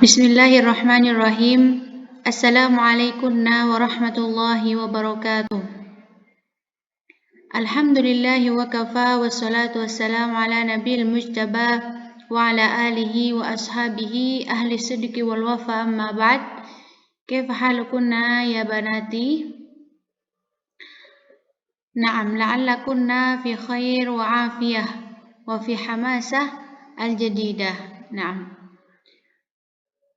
Bismillahirrahmanirrahim. Assalamualaikum warahmatullahi wabarakatuh. Alhamdulillahi wa kafa wassalatu wassalamu ala nabiyil mujtaba wa ala alihi wa ashabihi ahli sidqi wal wafa amma ba'd. Kaifa halukunna ya banati? Na'am, la'allakunna fi khair wa afiyah wa fi hamasah al-jadidah. Na'am.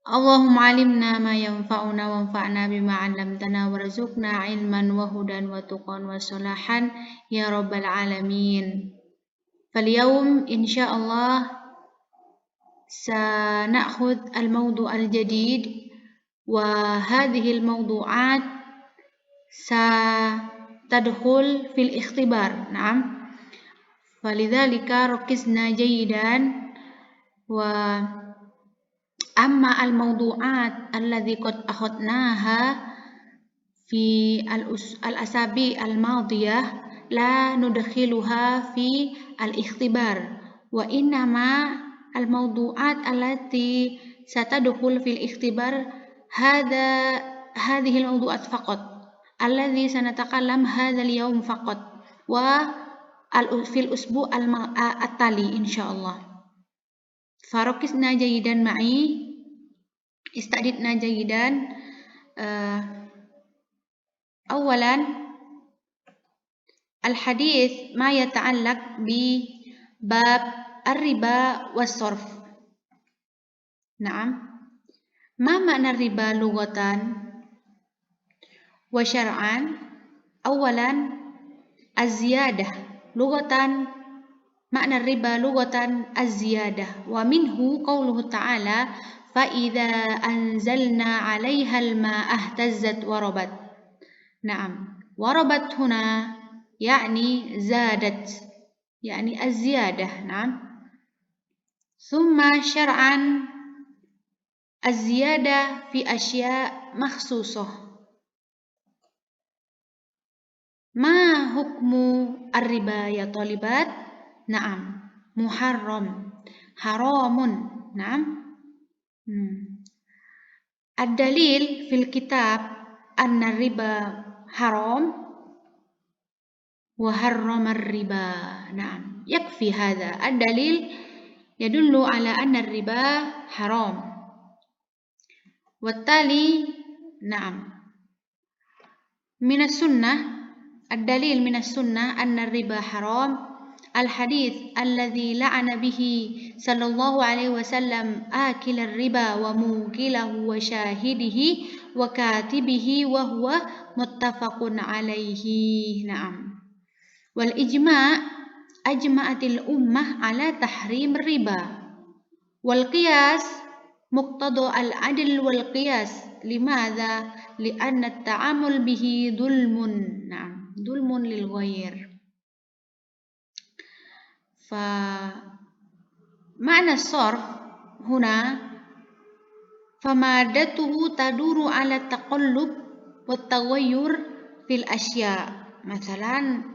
Allahumma alimna ma yanfa'una wanfa'na bima 'allamtana warzuqna ilman wa hudan wa tuqan wa salahan ya rabbal alamin. Falyawm insyaallah sana'khudh al-mawdu' al-jadid wa hadhihi al-mawdu'at satadkhul fil ikhtibar. Na'am. Falidhalika rakizna jayidan wa amma al-mawdu'at alladhi qad akhadnaha fi al-asabi al-madiyah la nudkhiluha fi al-ikhtibar wa innama al-mawdu'at allati satadkhul fil ikhtibar hadhihi al-mawdu'at faqat alladhi sanatakallam hadha al-yawm faqat wa fil usbu' at-tali insyaallah. Farakizna jayidan ma'i, istadidna jayidan. Awalan al-hadith ma yata'allaq bi bab ar-riba was-sarf. Naam. Ma makna riba lughatan wa syar'an? Awalan az-ziyadah lughatan. Makna riba lughatan az-ziyadah wa minhu qauluhu ta'ala fa idza anzalna 'alaiha al-ma'a ihtazzat wa rabat. Naam, wa rabat huna yani zadat yani az-ziyadah. Naam. Thumma syar'an az-ziyadah fi asya' makhsusah. Ma hukmu ar-riba ya talibat? Naam, muharram, haramun. Naam. Ad-dalil fil kitab anna riba haram wa harrama ar-riba. Naam, yakfi hadha. Ad-dalil yadullu ala anna ar-riba haram. Wattali, naam. Minas sunnah, ad-dalil minas sunnah anna ar-riba haram. Al-hadith alladhi la'ana bihi sallallahu alaihi wasallam akil ar-riba wa mukilahu wa syahidihi wa katibihi wa huwa muttafaqun alaihi. Naam. Wal ijma' ajma'atil ummah ala tahrim riba. Wal qiyas muqtada al-adl wal qiyas. Limadha? Li'anna at-ta'amul bihi dhulmun. Naam, dhulmun lil ghair. فمعنى الصرف هنا فمادته تدور على التقلب والتغير في الأشياء. مثلا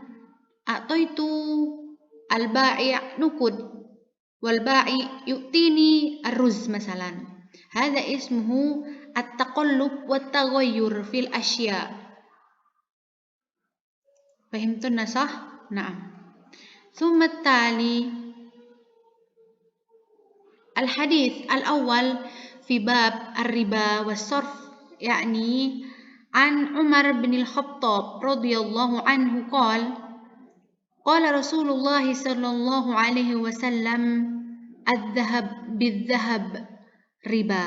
أعطيت البائع نقود والبائع يؤتيني الرز مثلا. هذا اسمه التقلب والتغير في الأشياء. فهمتنا صح؟ نعم. ثم التالي الحديث الأول في باب الربا والصرف يعني عن عمر بن الخطاب رضي الله عنه قال قال رسول الله صلى الله عليه وسلم الذهب بالذهب ربا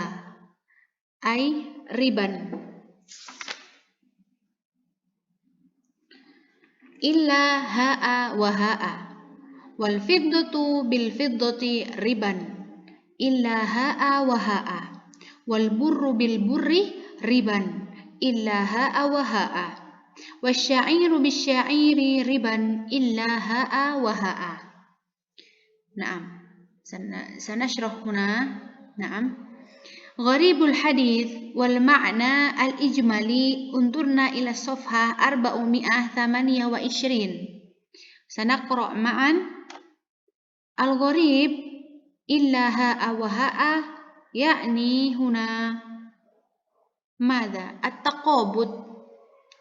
أي ربا إلا هاء وهاء والفضة بالفضة ربا إلا هاء وهاء والبر بالبر ربا إلا هاء وهاء والشعير بالشعير ربا إلا هاء وهاء. نعم، سنشرح هنا. نعم. غريب الحديث والمعنى الإجمالي انظرنا إلى الصفحة 428. سنقرأ معا. الغريب إلا هاء وهاء يعني هنا ماذا؟ التقابض.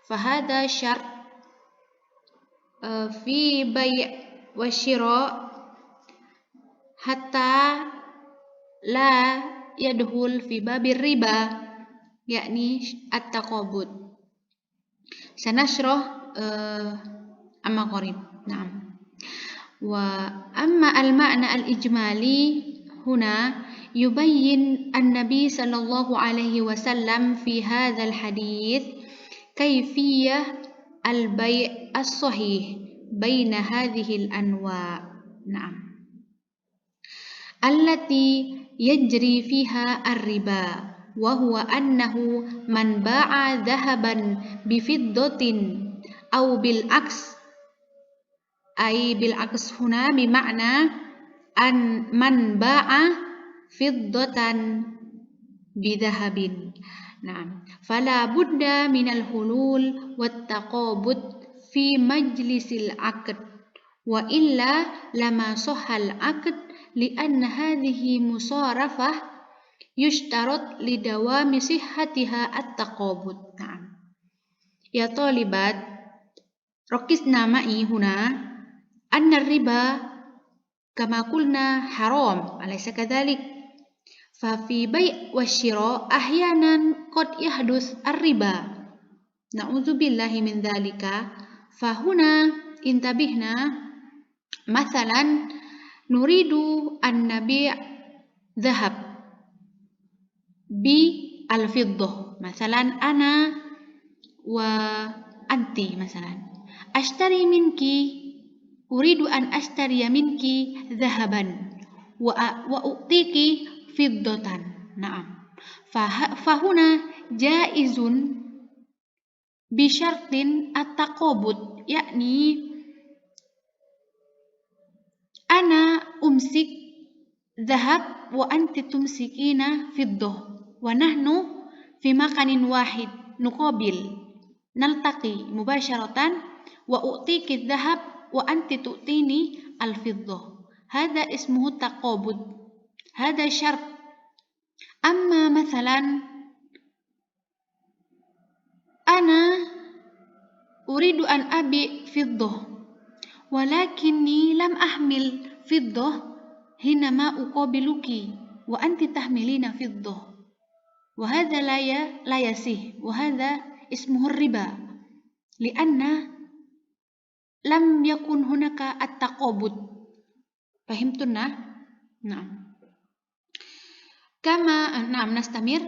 فهذا شرط في بيع والشراء حتى لا يدخل في باب الربا، يعني التقابض. سنشرح أما قريب. نعم. وأما المعنى الإجمالي هنا يبين النبي صلى الله عليه وسلم في هذا الحديث كيفية البيع الصحيح بين هذه الأنواع. نعم. التي يجري فيها الربا، وهو أنه من باع ذهبا بفضة أو بالعكس، أي بالعكس هنا بمعنى أن من باع فضة بذهب. نعم. فلا بد من الحلول والتقابض في مجلس العقد، وإلا لما صح العقد، لأن هذه مصارفة يشترط لدوام صحتها التقابض. نعم. يا طالبات، ركزنا معي هنا أن الربا كما قلنا حرام، أليس كذلك؟ ففي بيع والشراء أحيانا قد يحدث الربا، نعوذ بالله من ذلك. فهنا انتبهنا، مثلا نريد أن نبيع ذهب بالفضة، مثلا أنا وأنت مثلا أشتري منك، أريد أن أشتري منك ذهبا وأعطيك فضة. نعم. فهنا جائز بشرط التقابض، يعني أنا أمسك ذهب وأنت تمسكين فضة، ونحن في مكان واحد نقابل، نلتقي مباشرة، وأعطيك الذهب وأنت تعطيني الفضة. هذا اسمه التقابض، هذا شرط. أما مثلا أنا أريد أن أبيع فضة ولكني لم أحمل فضة حينما أقابلك وأنت تحملين فضة، وهذا لا يصح، وهذا اسمه الربا، لأن لم يكن هناك التقابض. فهمتنا؟ نعم. نعم نستمر.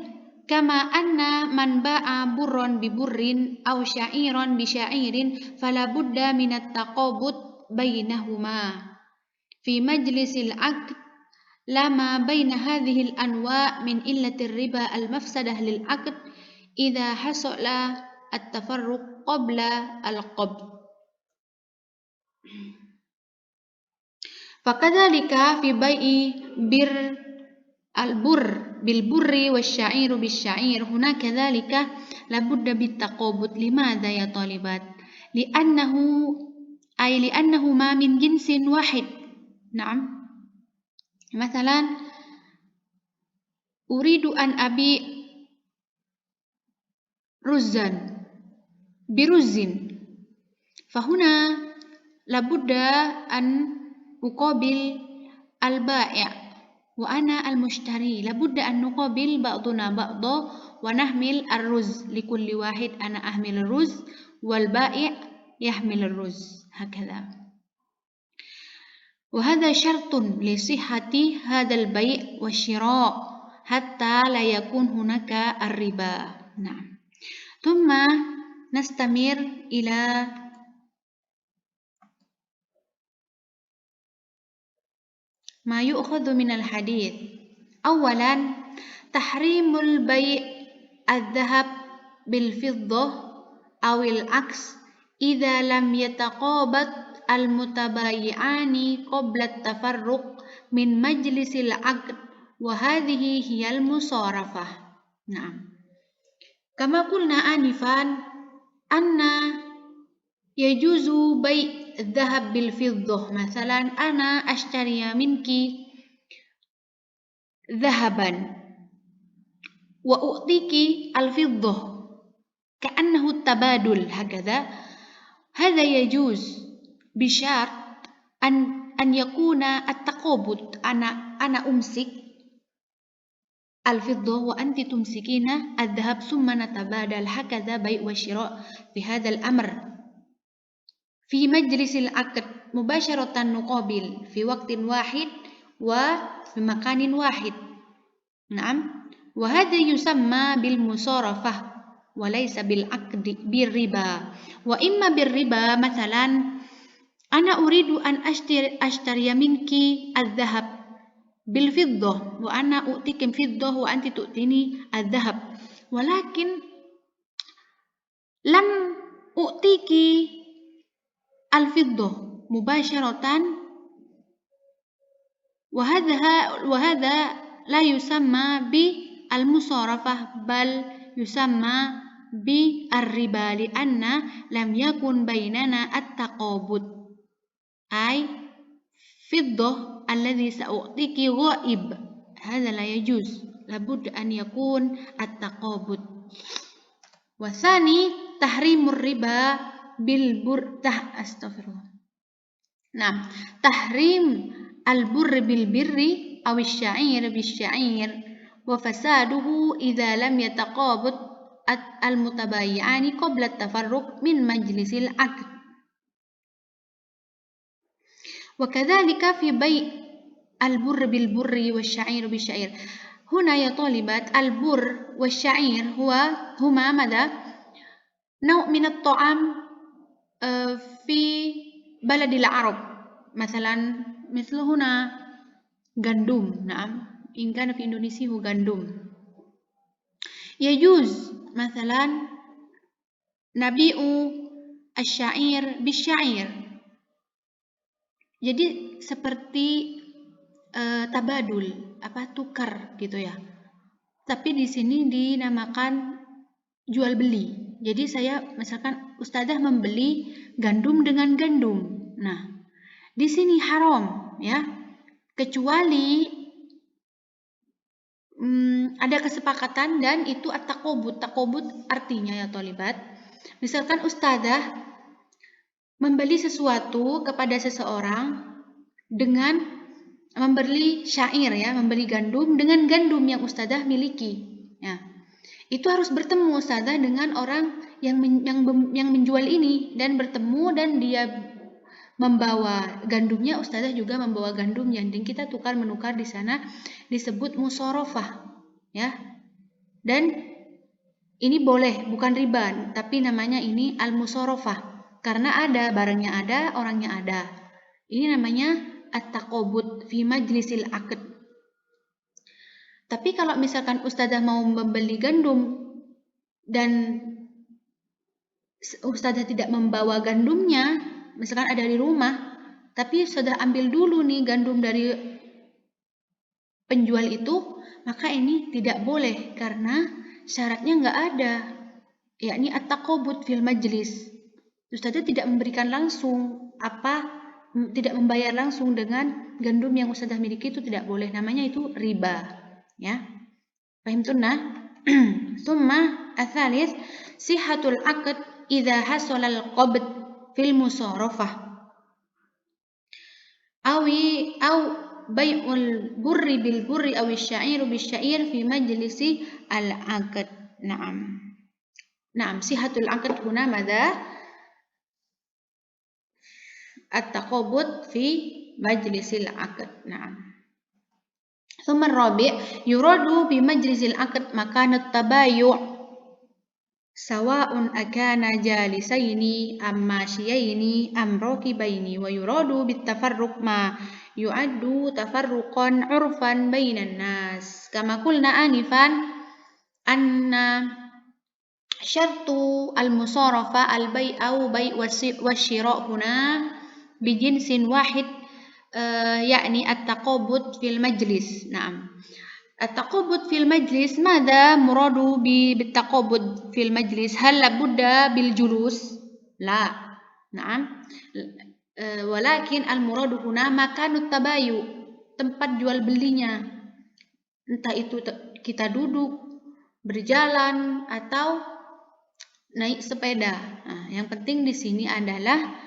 كما أن من باع برا ببر أو شعيرا بشعير فلا بد من التقابض بينهما في مجلس العقد، لما بين هذه الأنواع من إلة الربا المفسدة للعقد إذا حصل التفرق قبل القبض. فكذلك في بيع البر بالبر والشعير بالشعير، هنا كذلك لابد بالتقابض. لماذا يا طالبات؟ لأنهما من جنس واحد. نعم. مثلا أريد أن أبيع رزا برز، فهنا لابد أن أقابل البائع وأنا المشتري، لابد أن نقابل بعضنا بعضا ونحمل الرز، لكل واحد أنا أحمل الرز والبائع يحمل الرز، هكذا. وهذا شرط لصحة هذا البيع والشراء حتى لا يكون هناك الربا. نعم. ثم نستمر إلى ما يؤخذ من الحديث. أولا، تحريم البيع الذهب بالفضة أو العكس إذا لم يتقابض المتبايعان قبل التفرق من مجلس العقد، وهذه هي المصارفة. نعم. كما قلنا آنفا أن يجوز بيع الذهب بالفضة، مثلا أنا أشتري منك ذهبا wa u'tiki al-fiddah ka'annahu tabadul hakadha hadha yajuz bishart an yakuna at-taqabud ana umsik al-fiddah wa anti tumsikina al-dhahab summa natabadal hakadha bai' wa shira' fi hadha al-amr في مجلس العقد مباشرة نقابل في وقت واحد وفي مكان واحد نعم وهذا يسمى بالمصارفة وليس بالعقد بالربا وإما بالربا مثلا أنا أريد أن أشتري منك الذهب بالفضة وأنا أؤتيك فضة وأنت تؤتيني الذهب ولكن لم أؤتيك الفضة مباشرة وهذا لا يسمى بالمصارفة بل يسمى بالربا لأن لم يكن بيننا التقابض أي فضة الذي سأعطيك غائب هذا لا يجوز لابد أن يكون التقابض والثاني تحريم الربا نعم تحريم البر بالبر أو الشعير بالشعير وفساده إذا لم يتقابض المتبايعان قبل التفرق من مجلس العقد وكذلك في بيع البر بالبر والشعير بالشعير هنا يا طالبات البر والشعير هما ماذا؟ نوع من الطعام في بلد العرب مثلا مثل هنا gandum نعم إن كان في إندونيسيا هو gandum يجوز مثلا نبيع الشعير بالشعير jadi seperti tabadul tukar gitu ya tapi di sini dinamakan jual beli. Jadi saya misalkan ustadzah membeli gandum dengan gandum. Nah, di sini haram ya. Kecuali ada kesepakatan dan itu at-taqabud. Taqabud artinya ya tholibat. Misalkan ustadzah membeli sesuatu kepada seseorang dengan membeli syair ya, membeli gandum dengan gandum yang ustadzah miliki. Ya. Itu harus bertemu ustadzah dengan orang yang menjual ini dan bertemu dan dia membawa gandumnya, ustadzah juga membawa gandumnya dan kita tukar menukar di sana disebut musharafah ya. Dan ini boleh bukan riba tapi namanya ini al-musharafah karena ada barangnya ada, orangnya ada. Ini namanya at-taqabud fi majlisil aqd. Tapi kalau misalkan ustadzah mau membeli gandum dan ustadzah tidak membawa gandumnya, misalkan ada di rumah, tapi sudah ambil dulu nih gandum dari penjual itu, maka ini tidak boleh karena syaratnya nggak ada, yakni at-taqabud fil majlis. Ustadzah tidak memberikan langsung tidak membayar langsung dengan gandum yang ustadzah miliki itu tidak boleh, namanya itu riba. Ya, fahimtunna? Thumma ats-tsalits sihhatul 'aqd idza hasala al-qabd fil musharafah aw bai'ul burri bil burri aw asy-sya'ir bis sya'ir fi majlisi al-'aqd. Naam. Naam, sihhatul 'aqd huna madza? At-taqabud fi majlisil 'aqd. Naam. ثم الرابع يراد بمجلس العقد مكان التبايع سواء أكان جالسين أم ماشيين أم راكبين ويراد بالتفرق ما يعد تفرقا عرفا بين الناس كما قلنا آنفا أن شرط المصارفة البيع أو بيع والشراء هنا بجنس واحد يعني التقابض في المجلس. نعم التقابض في المجلس ماذا مراد بالتقابض في المجلس؟ هل لابد بالجلوس؟ لا. نعم ولكن المراد هنا مكان التبايع tempat jual belinya entah itu kita duduk berjalan atau naik sepeda. Nah, yang penting di sini adalah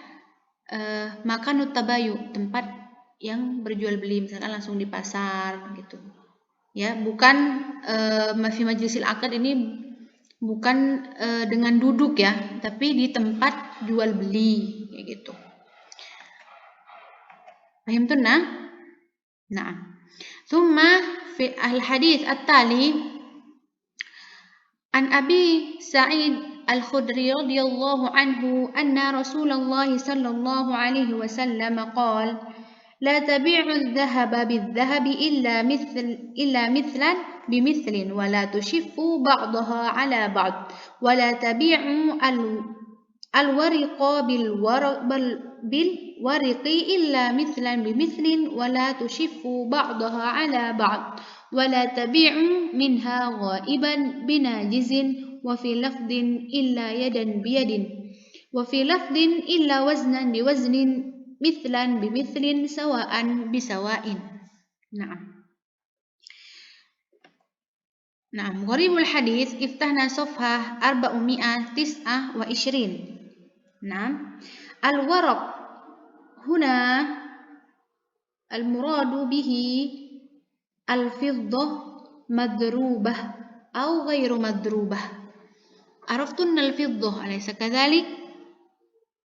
makan tabayu, tempat yang berjual beli, misalkan langsung di pasar gitu. Ya, bukan fi majlisil akad ini bukan dengan duduk ya, tapi di tempat jual beli kayak gitu. Paham tuh nah? Nah. Thumma fi al-hadits at-tali عن أبي سعيد الخدري رضي الله عنه أن رسول الله صلى الله عليه وسلم قال لا تبيعوا الذهب بالذهب إلا مثلا بمثل ولا تشفوا بعضها على بعض ولا تبيعوا الورق بالورق إلا مثلا بمثل ولا تشفوا بعضها على بعض ولا تبيعوا منها غائبا بناجز وفي لفظ إلا يدا بيد وفي لفظ إلا وزنا بوزن مثلا بمثل سواء بسواء. نعم غريب الحديث افتحنا صفحة 429. نعم الورق هنا المراد به الفضة مضروبة أو غير مضروبة. عرفتن الفضة أليس كذلك؟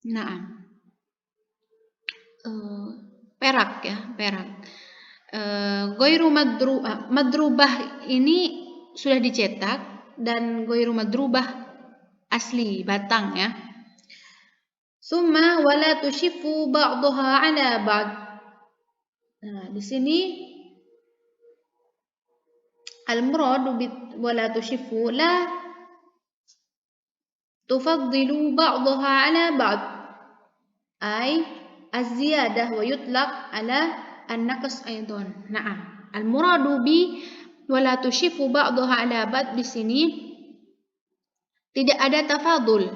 نعم perak ya, perak. Ghairu madrubah ini sudah dicetak dan ghairu madrubah asli batang ya. Summa wala tushifu ba'daha ala ba'd. Nah, di sini al-murad wala tushifu la tufaddilu ba'daha ala ba'd. Ay az-ziyadah wa yutlaq ala an-naqs aidan. Na'am. Al-muradu bi wala tushifu ba'daha ala ba'd di sini tidak ada tafadul,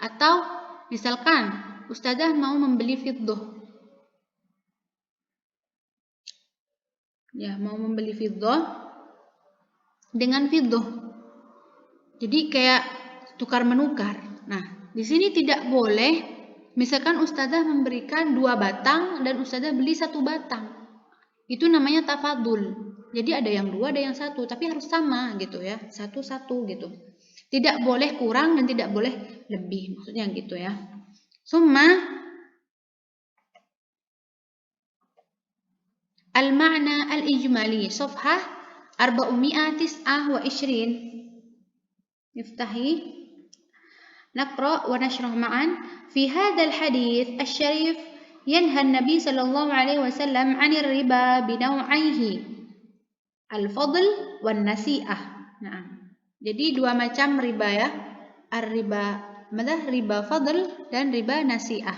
atau misalkan ustazah mau membeli fiddah. Ya, mau membeli fiddah dengan fiddah. Jadi kayak tukar menukar. Nah, di sini tidak boleh. Misalkan ustazah memberikan 2 batang dan ustazah beli 1 batang. Itu namanya tafadul. Jadi ada yang 2, ada yang 1, tapi harus sama gitu ya. 1-1 gitu. Tidak boleh kurang dan tidak boleh lebih. Maksudnya gitu ya. Summa al-ma'na al-ijmali Safhah 429. Iftahi نقرأ ونشرح معا. في هذا الحديث الشريف ينهى النبي صلى الله عليه وسلم عن الربا بنوعيه الفضل والنسيئة. Nah, jadi 2 macam riba ya. Riba fadl dan riba nasi'ah.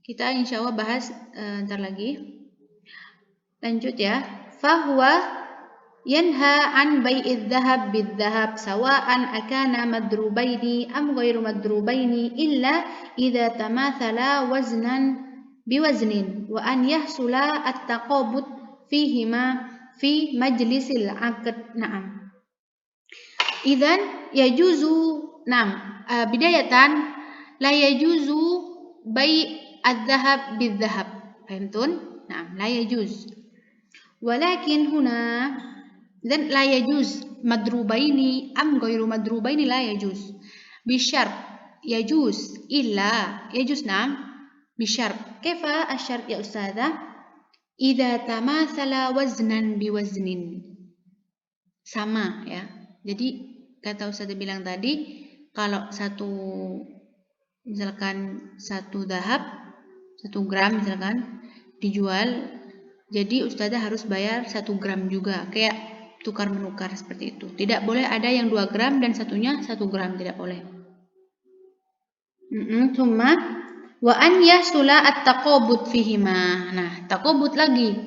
Kita insyaallah bahas ntar lagi. Lanjut ya. Fahuwa yanha an bai'idz dzahab bidzahab sawa'an akana madrubaini am ghairu madrubaini illa idza tamathala waznan biwaznin wa an yahsula at-taqabud fihima fi majlisil 'aqd. Na'am. Idzan yajuzu bidayatan la yajuzu bai' adz-dzahab bidzahab. Fahimtun? Na'am, la yajuz. Walakin huna dan la yajuz madrubaini am ghairu madrubaini la yajuz bisyart yajuz illa yajuz bisyart. Kaifa asyart ya ustazah? Idza tamathala waznan biwaznin. Sama ya. Jadi kata ustazah bilang tadi, kalau misalkan 1 dahab 1 gram misalkan dijual, jadi ustazah harus bayar 1 gram juga, kayak tukar menukar seperti itu. Tidak boleh ada yang 2 gram dan satunya 1 gram, tidak boleh. Cuma wa an yasula at-taqabud fihima. Nah, taqabud lagi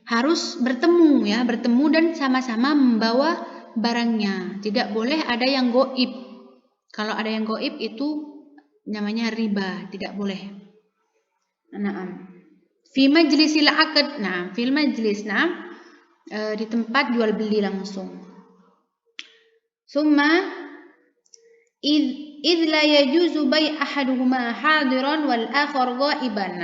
harus bertemu ya, bertemu dan sama-sama membawa barangnya. Tidak boleh ada yang goib. Kalau ada yang goib itu namanya riba, tidak boleh. Naam. Fi majlisil aqd. Fil majlis, di tempat jual beli langsung. Summa idh la yajuzu bai' ahaduhuma hadiran wal akhar ghaiban.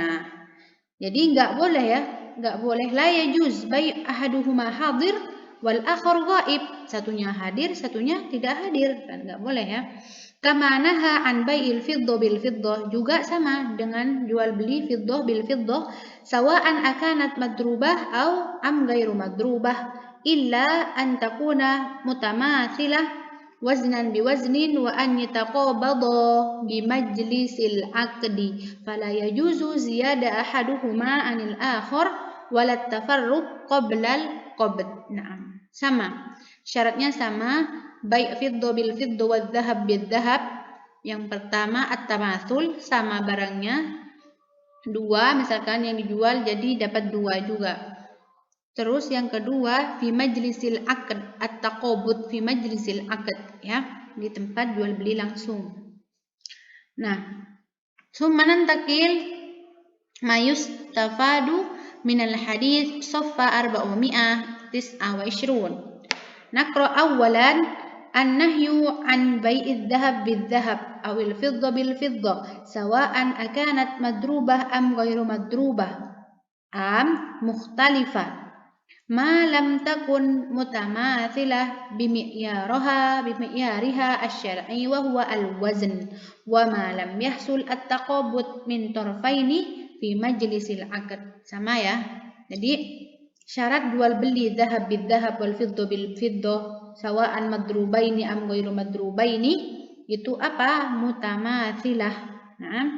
Jadi enggak boleh ya, enggak boleh la yajuz bai' ahaduhuma hadir wal akhar ghaib. Satunya hadir, satunya tidak hadir, kan enggak boleh ya. Kama naha an bai'il fiddah bil fiddah, juga sama dengan jual beli fiddah bil fiddah, sawa'an akanat madrubah au am ghairu madrubah, illa an takuna mutamathilah waznan biwaznin wa an yataqabada bimajlisil aqdi fala yajuzu ziyada ahaduhuma anil akhar walat tafarruq qoblal qabd. Naam. Sama. Syaratnya sama, bai' fiddah bil fiddah wal dhahab bil dhahab. Yang pertama at-tamathul, sama barangnya. Dua, misalkan yang dijual jadi dapat dua juga. Terus yang kedua, fi majlisil aqd, at-taqabud fi majlisil aqd, ya, di tempat jual beli langsung. Nah, summa nantakil ma yustafadu minal hadits saffa 429. Naqra awalan an-nahyu an bai'id dhahab bil dhahab awil fiddah bil fiddah sawa'an akanat madrubah am ghairu madrubah am mukhtalifah ma lam takun mutamathilah bimi'yariha asy-syar'i wa huwa al-wazn wa ma lam yahsul at-taqabud min tarfaini fi majlisil aqd. Sama ya. Jadi syarat jual beli dhahab bil dhahab wal fiddah bil fiddah sawa'an madrubaini am ghairu madrubaini itu apa? Mutamathilah. Nah,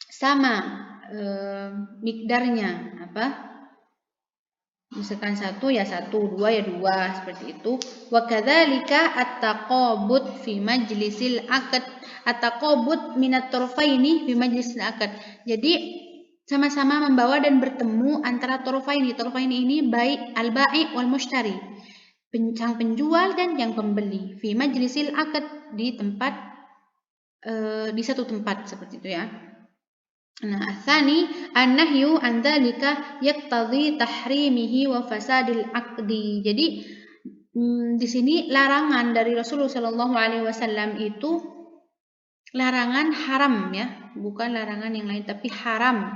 sama mikdarnya apa? Misalkan satu ya satu, dua ya dua, seperti itu. Wa kadzalika at-taqabud fi majlisil aqd, at-taqabud minat tarfaini fi majlisil aqd. Jadi sama-sama membawa dan bertemu antara tarfaini. Tarfaini ini baik al-bai' wal mushtari, sang penjual dan yang pembeli, fi majlisil aqd, di tempat di satu tempat, seperti itu ya. Nah, tsani an-nahyu an dzalika yaqtadhi tahrimihi wa fasadil aqdi. Jadi di sini larangan dari Rasulullah Shallallahu alaihi wasallam itu larangan haram ya, bukan larangan yang lain tapi haram,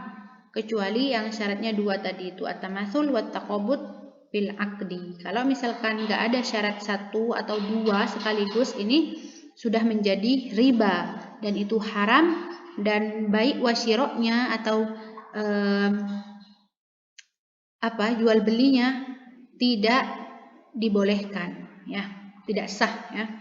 kecuali yang syaratnya dua tadi itu at-tamatsul wa taqabud bil aqdi. Kalau misalkan enggak ada syarat satu atau dua sekaligus, ini sudah menjadi riba dan itu haram, dan baik wasyiroknya atau jual belinya tidak dibolehkan ya, tidak sah ya.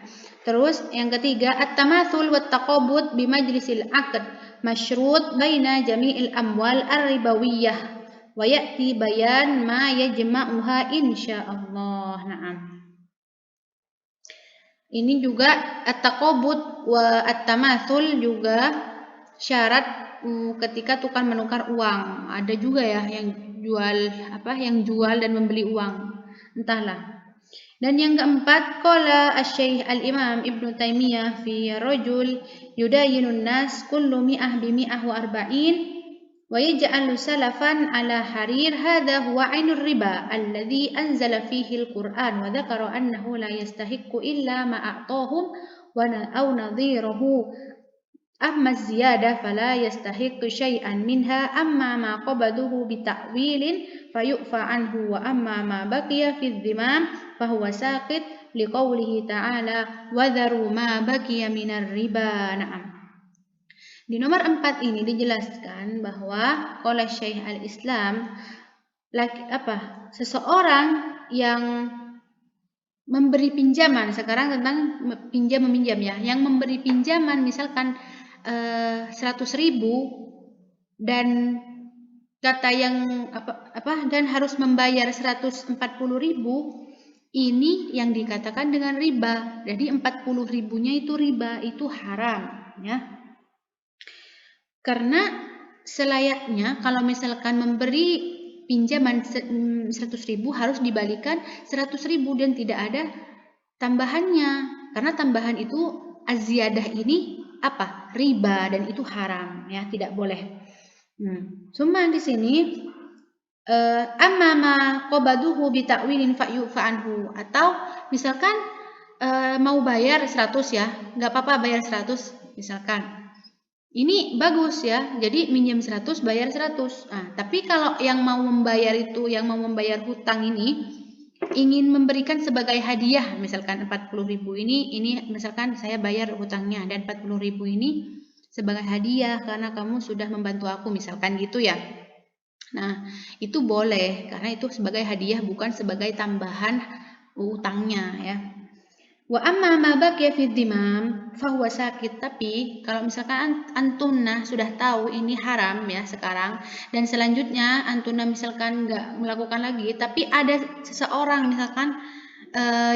Terus yang ketiga at-tamatsul wat taqabud bi majlisil aqd masyrut baina jami'il amwal ar-ribawiyah wa ya'ti bayan ma yajma'uha insyaallah. Naam. Ini juga at-taqabud wa at-tamatsul juga syarat ketika tukar menukar uang. Ada juga ya yang jual dan membeli uang, entahlah. Dan yang keempat, qala asy-syekh al-imam Ibnu Taimiyah fi rajul yudayinun nas kullu mi'ah bi mi'ah wa arba'in wa yaj'alu salafan ala harir, hadha huwa 'ainur riba alladhi anzala fihi al-Qur'an wa dzakara annahu la yastahiqqu illa ma a'tahum wa aw nadhirahu. Amma ziyada fala yastahiqqu syai'an minha, amma ma qabaduhu bita'wilin fayu'fa anhu wa amma ma baqiya fi dhimam fahuwa saqit liqaulihi ta'ala wa dharu ma baqiya minar riba. Naam. Di nomor 4 ini dijelaskan bahwa qala Syekh al-Islam seseorang yang memberi pinjaman, sekarang tentang pinjam meminjam ya, yang memberi pinjaman misalkan 100.000 dan kata yang dan harus membayar 140.000, ini yang dikatakan dengan riba. Jadi 40.000-nya itu riba, itu haram ya. Karena selayaknya kalau misalkan memberi pinjaman 100.000 harus dibalikan 100.000 dan tidak ada tambahannya, karena tambahan itu az-ziyadah ini riba dan itu haram ya, tidak boleh. Cuma di sini amma ma qabaduhu bi ta'wilin fa'yu fa'anhu, atau misalkan mau bayar 100 ya, nggak apa-apa bayar 100 misalkan. Ini bagus ya, jadi minjem 100 bayar 100. Nah, tapi kalau yang mau membayar itu, yang mau membayar hutang ini ingin memberikan sebagai hadiah, misalkan 40.000 ini misalkan saya bayar hutangnya dan 40.000 ini sebagai hadiah karena kamu sudah membantu aku, misalkan gitu ya. Nah, itu boleh karena itu sebagai hadiah bukan sebagai tambahan utangnya ya. Wa amma ma baqiya fi dhimam fahuwa sakit. Tapi kalau misalkan antuna sudah tahu ini haram ya sekarang, dan selanjutnya antuna misalkan nggak melakukan lagi, tapi ada seseorang misalkan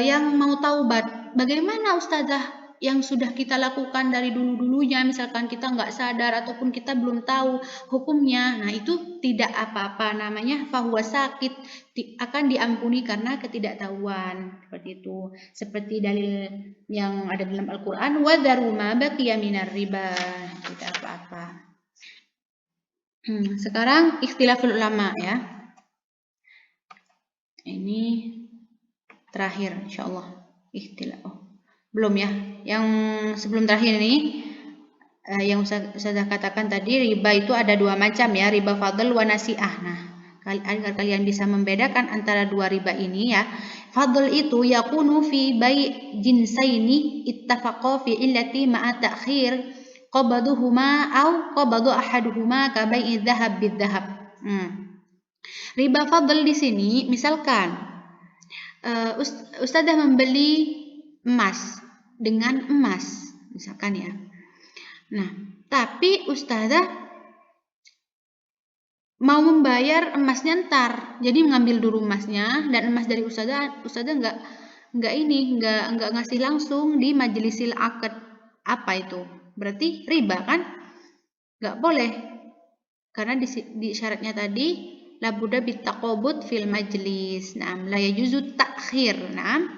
yang mau taubat, bagaimana ustazah yang sudah kita lakukan dari dulu-dulunya, misalkan kita nggak sadar ataupun kita belum tahu hukumnya, nah itu tidak apa-apa, namanya fahuwa sakit, akan diampuni karena ketidaktahuan, seperti itu. Seperti dalil yang ada dalam Al-Quran, wadharu ma baqiya minar riba, tidak apa-apa. Sekarang ikhtilaful ulama ya. Ini terakhir insyaallah ikhtilaf. Belum ya. Yang sebelum terakhir ini yang saya katakan tadi, riba itu ada dua macam ya, riba fadl wa nasi'ah. Nah, agar kalian bisa membedakan antara dua riba ini ya. Fadl itu yakunu fi bai' jinsaini ittafaqa fi illati ma'a ta'khir qabaduhuma au qabadu ahaduhuma ka bai'i dzahab bidzahab. Riba fadl di sini misalkan ustazah membeli emas dengan emas misalkan ya. Nah, tapi ustazah mau membayar emasnya ntar, jadi mengambil dulu emasnya dan emas dari ustazah nggak ngasih langsung di majlisil akad. Apa itu? Berarti riba kan? Nggak boleh, karena di syaratnya tadi labudda bitaqabud fil majlis. Naam, la yajuzu ta'khir. Naam,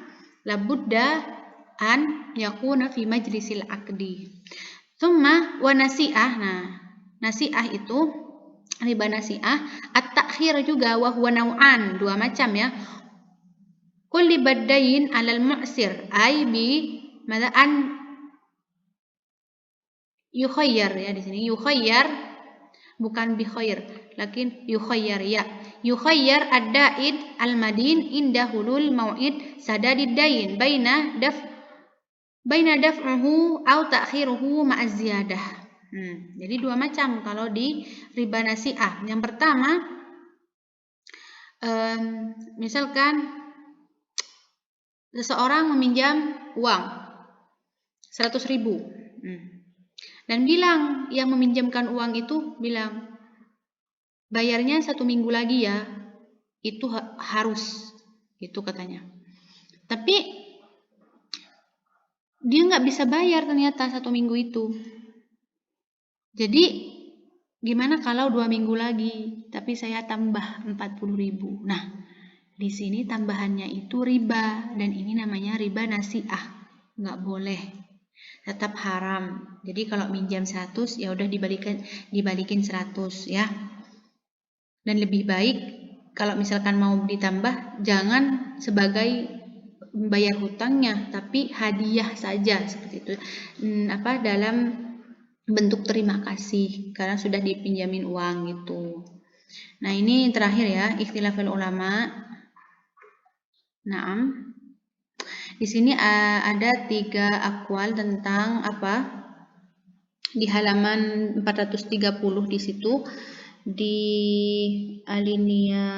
labudda an yakuna fi majlisil aqdi. Tsumma wa nasi'ah. Nah, nasi'ah itu riba nasi'ah, at-ta'khir juga wa huwa nau'an, dua macam ya. Kulli baddain 'alal mu'sir ay bi mada'an yukhayyar ya, di sini yukhayyar bukan bi khair, lakin yukhayyar ya. Yukhayyar ad-da'id al-madin inda hulul mau'id sadadid dain baina daf'uhu au ta'khiruhu ma'az ziyadah. Jadi dua macam kalau di riba nasi'ah. Yang pertama, misalkan seseorang meminjam uang 100.000 dan bilang, yang meminjamkan uang itu bilang, bayarnya 1 minggu lagi ya, itu harus, itu katanya. Tapi dia nggak bisa bayar ternyata 1 minggu itu. Jadi gimana kalau 2 minggu lagi, tapi saya tambah 40.000. Nah, di sini tambahannya itu riba, dan ini namanya riba nasi'ah, nggak boleh, tetap haram. Jadi kalau minjam 100 ya udah dibalikin 100 ya. Dan lebih baik kalau misalkan mau ditambah, jangan sebagai bayar hutangnya, tapi hadiah saja seperti itu. Dalam bentuk terima kasih karena sudah dipinjamin uang gitu. Nah, ini terakhir ya, ikhtilaful ulama. Naam. Di sini ada 3 aqwal tentang di halaman 430 di situ, di alinea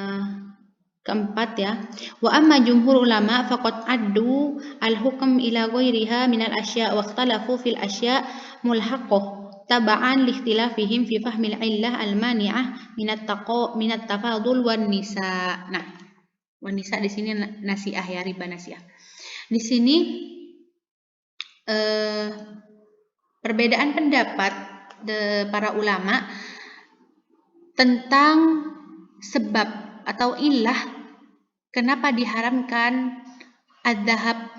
keempat ya. Wa amma jumhur ulama faqad addu al-hukm ila ghairiha min al-asya' wa ikhtalafu fil asya' mulhaqah tab'an li ikhtilafihim fi fahmil illah al-mani'ah min at-tafadul wan nisa. Nah, wan nisa di sini nasi'ah ya, riba nasi'ah. Di sini perbedaan pendapat para ulama tentang sebab atau illah kenapa diharamkan adzahab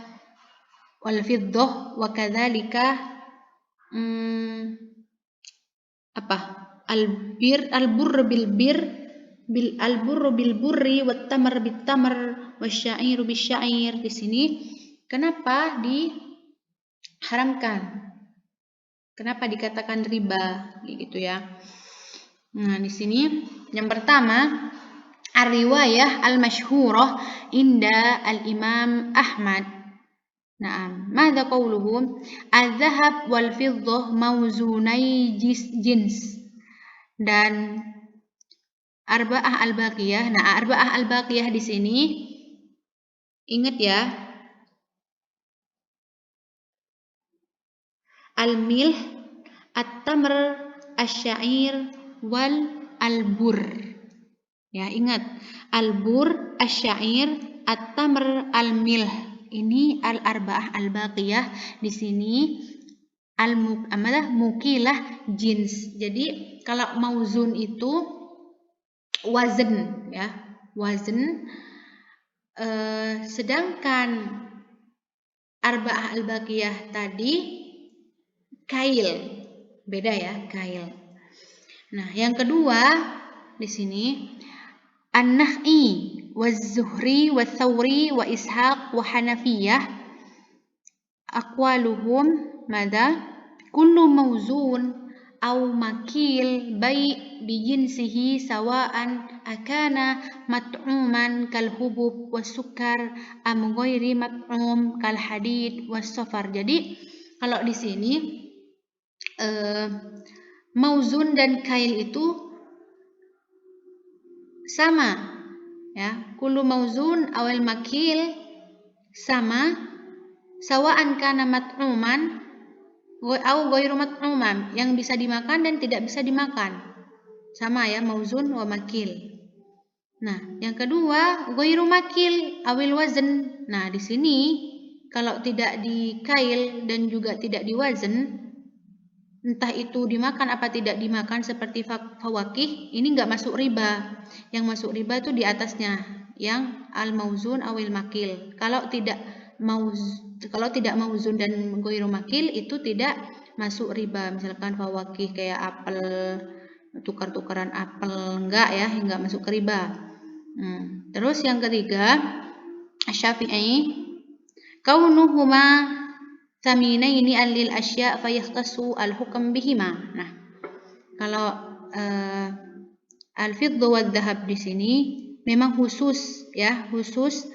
wal fiddah wa kadzalika al-burr bil burri wat tamr bit tamr wasyairu bisyair. Di sini kenapa diharamkan? Kenapa dikatakan riba gitu ya? Nah, di sini yang pertama, ar-riwayah al-masyhurah inda al-Imam Ahmad. Na'am, madza qawluhu? Az-zahab wal fiddah mawzunai jins. Dan arba'ah al-baqiyah. Nah, arba'ah al-baqiyah di sini ingat ya. Al-milh, at-tamr, asy-syair, wal al-bur. Ya, ingat. Al-bur, asy-syair, at-tamr, al-milh. Ini al-arba'ah al-baqiyah. Di sini mukilah jins. Jadi kalau mauzun itu wazn ya, wazn. Sedangkan arba'ah al-baqiyah tadi kail, beda ya, kail. Nah, yang kedua di sini an-Nakh'i waz-Zuhri wath-Thawri wa Ishaq wa Hanafiyah aqwaluhum madza kullu mawzun aw makil bai' bijinsihi sawa'an akana mat'uman kal hubub was-sukar am ghairi mat'um kal hadid was-safar. Jadi kalau di sini mauzun dan kail itu sama ya, kullu mauzun awal makil sama, sawa'an kana mat'uman au ghairu mat'uman, yang bisa dimakan dan tidak bisa dimakan, sama ya, mauzun wa makil. Nah, yang kedua ghairu makil awil wazn. Nah, di sini kalau tidak dikail dan juga tidak diwazn, entah itu dimakan apa tidak dimakan seperti fawakih, ini nggak masuk riba. Yang masuk riba itu di atasnya, yang al-mauzun awil makil. Kalau tidak mauzun dan ghairu makil itu tidak masuk riba. Misalkan fawakih kayak apel, tukar-tukaran apel, enggak ya, enggak masuk ke riba. Terus yang ketiga, Syafi'i kaunuhuma taminaini alil asya fayakhtassu al-hukm bihima. Nah, kalau al-fiddah wal dhahab di sini memang khusus ya, khusus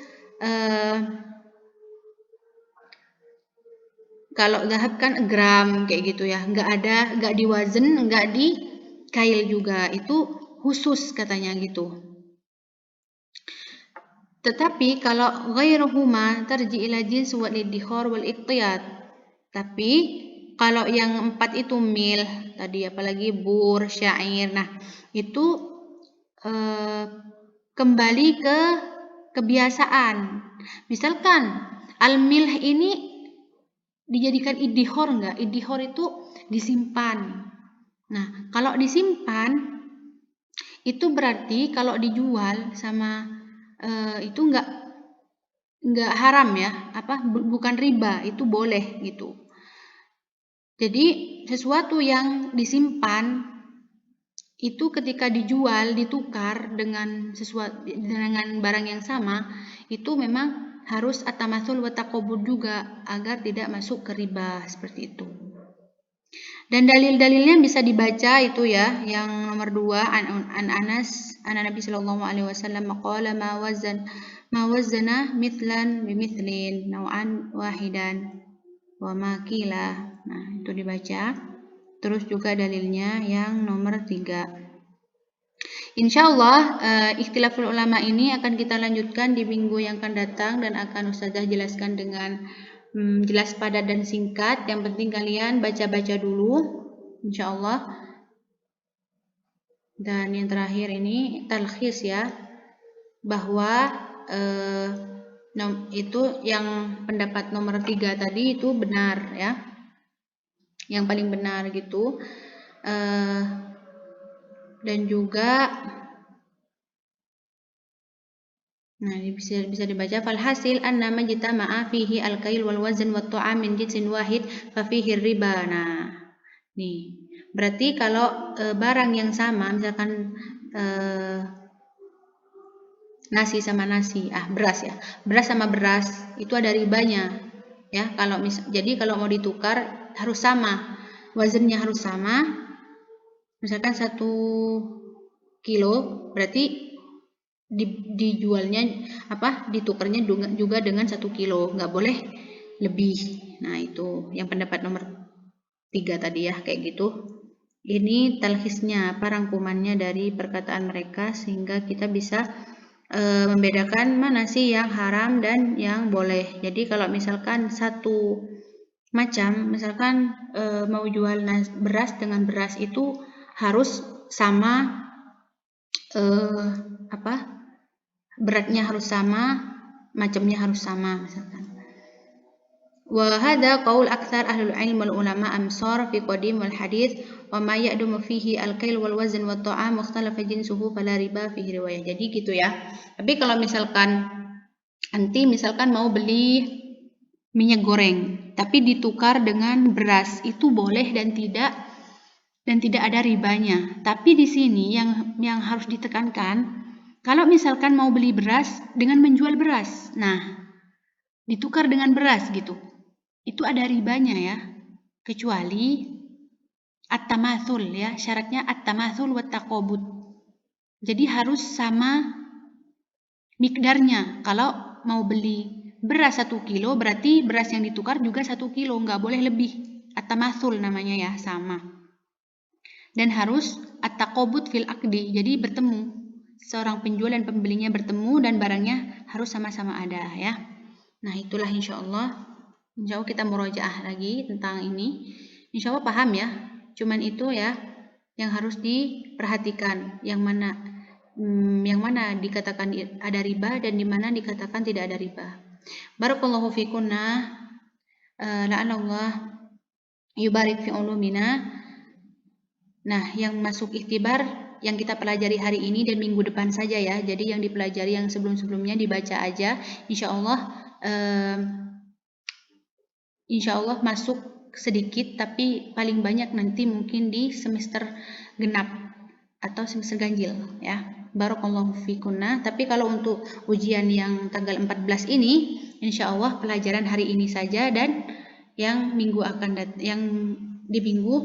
kalau dhahab kan gram kayak gitu ya, enggak diwazn, enggak dikail juga, itu khusus katanya gitu. Tetapi kalau ghairuhuma tarji ila jins wal iddikhar wal iqtiyat. Tapi kalau yang 4 itu mil tadi, apalagi bur, syair, nah itu kembali ke kebiasaan. Misalkan al-milh ini dijadikan iddikhar enggak? Iddikhar itu disimpan. Nah, kalau disimpan itu berarti kalau dijual sama itu enggak haram ya, bukan riba, itu boleh gitu. Jadi sesuatu yang disimpan itu ketika dijual, ditukar dengan barang yang sama, itu memang harus at-tamatsul wa taqabud juga agar tidak masuk ke riba, seperti itu. Dan dalil-dalilnya bisa dibaca itu ya, yang nomor 2 an Anas an Nabi sallallahu alaihi wasallam qala ma wazana mithlan bimithlin naw'an wahidan wa makila. Nah, itu dibaca. Terus juga dalilnya yang nomor 3. Insyaallah ikhtilaful ulama ini akan kita lanjutkan di minggu yang akan datang dan akan Ustazah jelaskan dengan jelas, padat dan singkat. Yang penting kalian baca-baca dulu insyaallah. Dan yang terakhir ini talkhis ya, bahwa itu yang pendapat nomor 3 tadi itu benar ya, yang paling benar gitu. Dan juga nah ini bisa dibaca falhasil anna majtama'a fihi al-kail wal wazn wat ta'am min jinsin wahid fa fihi riba. Nah, nih berarti kalau barang yang sama, misalkan nasi sama nasi, beras ya, beras sama beras itu ada ribanya. ya. Jadi kalau mau ditukar harus sama, wazannya harus sama. Misalkan 1 kilo, berarti dijualnya ditukarnya juga dengan 1 kilo, nggak boleh lebih. Nah, itu yang pendapat nomor 3 tadi ya, kayak gitu. Ini talkhisnya, rangkumannya dari perkataan mereka, sehingga kita bisa membedakan mana sih yang haram dan yang boleh. Jadi kalau misalkan satu macam, misalkan mau jual beras dengan beras itu harus sama, beratnya harus sama, macamnya harus sama misalkan. وهذا قول أكثر أهل العلم والعلماء أمصار في قديم والحديث وما يأدم فيه الكيل والوزن والطعام مختلف جنسه فلا riba فيه riwayah. Jadi gitu ya. Tapi kalau misalkan nanti mau beli minyak goreng tapi ditukar dengan beras, itu boleh dan tidak ada ribanya. Tapi di sini yang harus ditekankan, kalau misalkan mau beli beras dengan menjual beras, nah ditukar dengan beras gitu, itu ada ribanya ya, kecuali at-tamathul ya, syaratnya at-tamathul wa taqabud. Jadi harus sama mikdarnya. Kalau mau beli beras 1 kilo, berarti beras yang ditukar juga 1 kilo, nggak boleh lebih. At-tamathul namanya ya, sama. Dan harus at-taqabud fil aqdi, jadi bertemu. Seorang penjual dan pembelinya bertemu dan barangnya harus sama-sama ada ya. Nah, itulah insyaallah. Insyaallah kita murojaah lagi tentang ini. Insyaallah paham ya. Cuman itu ya yang harus diperhatikan, yang mana dikatakan ada riba dan di mana dikatakan tidak ada riba. Barakallahu fikunna, la'anallah yubarik fi ulumina. Nah, yang masuk ikhtibar yang kita pelajari hari ini dan minggu depan saja ya. Jadi yang dipelajari yang sebelum-sebelumnya dibaca aja. Insya Allah masuk sedikit, tapi paling banyak nanti mungkin di semester genap atau semester ganjil ya. Barakallahu fikunna. Tapi kalau untuk ujian yang tanggal 14 ini, insya Allah pelajaran hari ini saja dan yang yang di minggu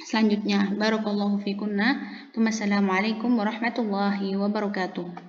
selanjutnya. Barakallahu fikunna. Assalamualaikum warahmatullahi wabarakatuh.